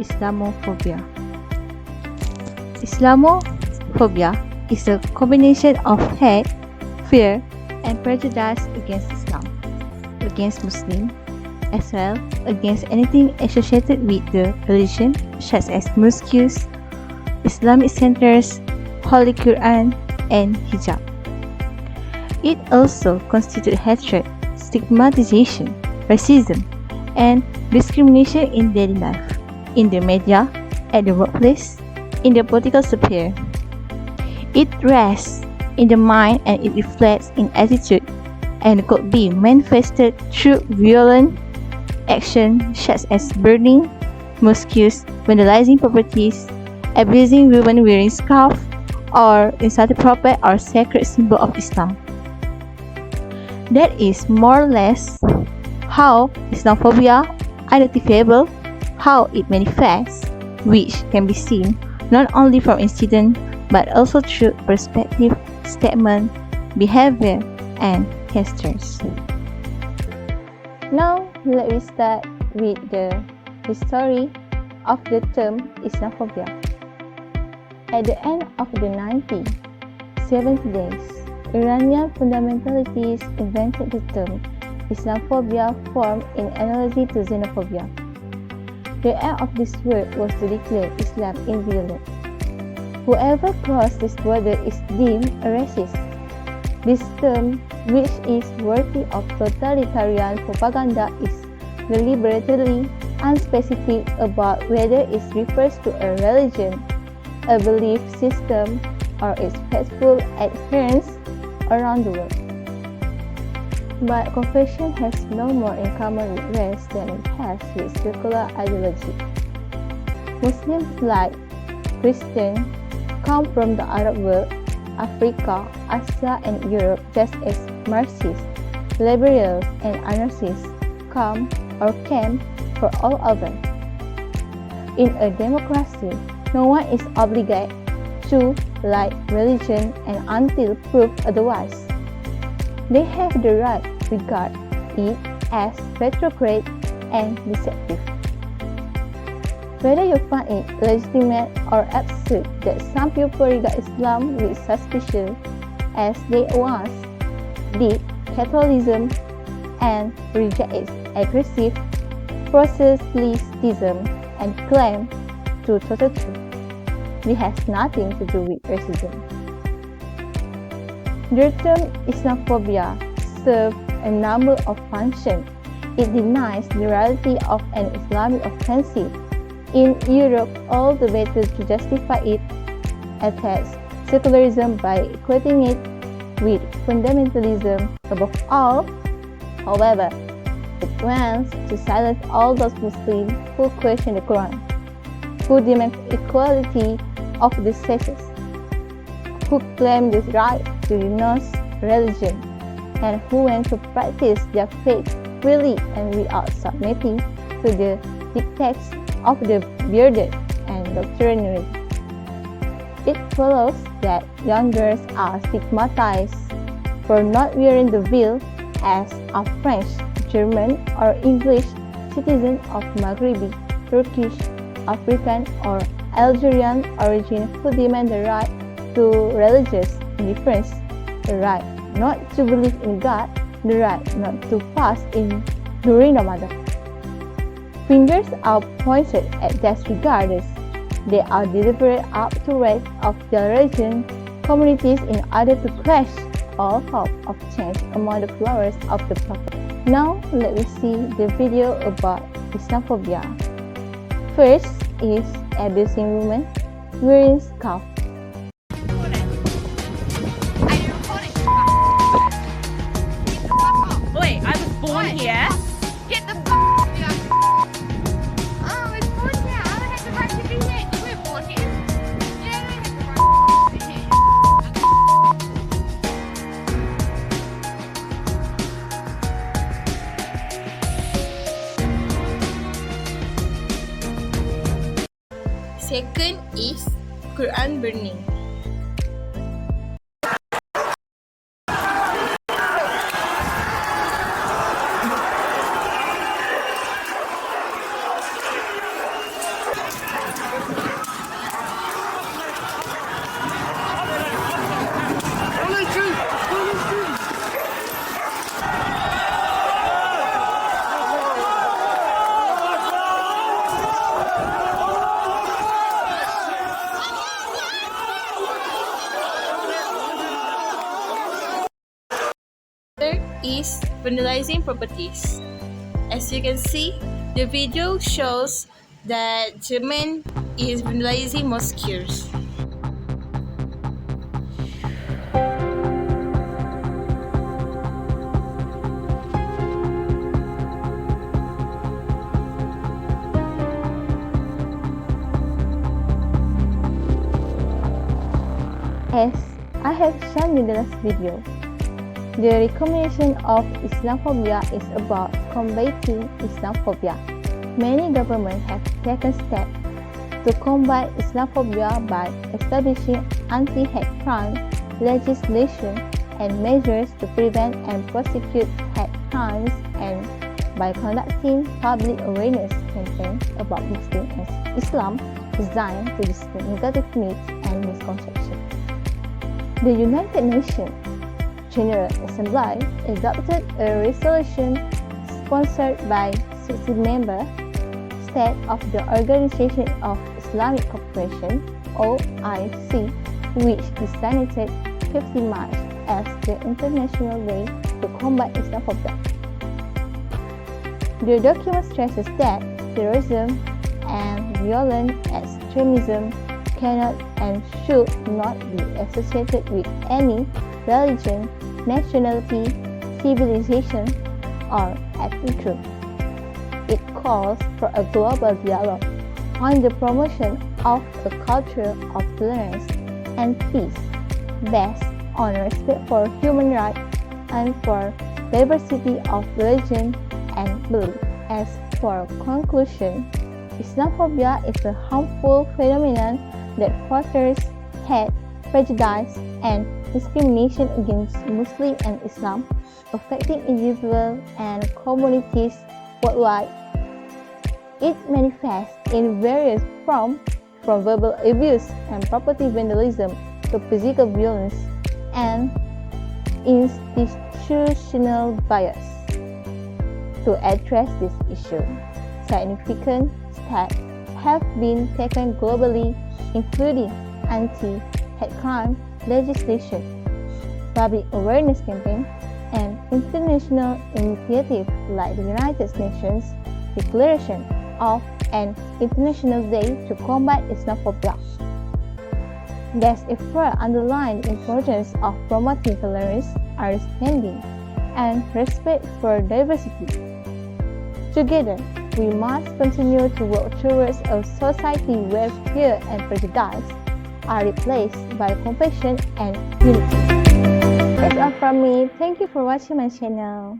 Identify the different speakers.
Speaker 1: Islamophobia. Islamophobia is a combination of hate, fear, and prejudice against Islam, against Muslims, as well against anything associated with the religion, such as mosques, Islamic centers, Holy Quran, and hijab. It also constitutes hatred, stigmatization, racism, and discrimination in daily life, in the media, at the workplace, in the political sphere. It rests in the mind and it reflects in attitude and could be manifested through violent action such as burning mosques, vandalizing properties, abusing women wearing scarf, or insulting prophet or sacred symbol of Islam. That is more or less how Islamophobia identifiable, how it manifests, which can be seen not only from incident but also through perspective, statement, behavior, and gestures. Now, let me start with the history of the term Islamophobia. At the end of the 1970s, Iranian fundamentalists invented the term Islamophobia, formed in analogy to xenophobia. The aim of this word was to declare Islam inviolate. Whoever crosses this border is deemed a racist. This term, which is worthy of totalitarian propaganda, is deliberately unspecific about whether it refers to a religion, a belief system, or its faithful adherents around the world. But confession has no more in common with race than it has with secular ideology. Muslims, like Christians, come from the Arab world, Africa, Asia, and Europe, just as Marxists, liberals, and anarchists come or came from all over. In a democracy, no one is obligated to like religion and until proved otherwise. They have the right to regard it as retrograde and deceptive. Whether you find it legitimate or absurd that some people regard Islam with suspicion, as they once did Catholicism, and reject its aggressive proselytism and claim to total truth, it has nothing to do with racism. The term Islamophobia serves a number of functions. It denies the reality of an Islamic offensive in Europe, all the better to justify it, attacks secularism by equating it with fundamentalism above all. However, it wants to silence all those Muslims who question the Quran, who demand equality of the sexes, who claim the right to renounce religion, and who want to practice their faith freely and without submitting to the dictates of the bearded and doctrinary. It follows that young girls are stigmatized for not wearing the veil, as are French, German, or English citizens of Maghrebi, Turkish, African, or Algerian origin who demand the right to religious indifference, the right not to believe in God, the right not to fast during Ramadan. Fingers are pointed at disregarders. They are deliberate outrage of their religion communities in order to crush all hope of change among the followers of the Prophet. Now, let me see the video about Islamophobia. First is abusing women wearing scarf.
Speaker 2: Wait, I was born here.
Speaker 3: Get the f*** off you. Oh, I was born here. I had the right to be here. You were born here. Yeah, I had the right to be here.
Speaker 4: Second is Quran burning. vandalizing properties. As you can see, the video shows that the man is vandalizing mosques.
Speaker 1: As I have shown in the last video, the recommendation of Islamophobia is about combating Islamophobia. Many governments have taken steps to combat Islamophobia by establishing anti-hate crime legislation and measures to prevent and prosecute hate crimes, and by conducting public awareness campaigns about Muslims and Islam designed to dispel negative myths and misconceptions. The United Nations General Assembly adopted a resolution sponsored by 60 member states of the Organization of Islamic Cooperation (OIC), which designated 15 March as the International Day to Combat Islamophobia. The document stresses that terrorism and violent extremism cannot and should not be associated with any religion, nationality, civilization, or ethnic group. It calls for a global dialogue on the promotion of a culture of tolerance and peace based on respect for human rights and for diversity of religion and belief. As for conclusion, Islamophobia is a harmful phenomenon that fosters hate, prejudice, and discrimination against Muslims and Islam, affecting individuals and communities worldwide. It manifests in various forms, from verbal abuse and property vandalism to physical violence and institutional bias. To address this issue, significant steps have been taken globally, including anti-hate crime legislation, public awareness campaigns, and international initiatives like the United Nations Declaration of an International Day to Combat Islamophobia. These efforts underline the importance of promoting tolerance, understanding, and respect for diversity. Together, we must continue to work towards a society where fear and prejudice are replaced by compassion and unity. That's all from me. Thank you for watching my channel.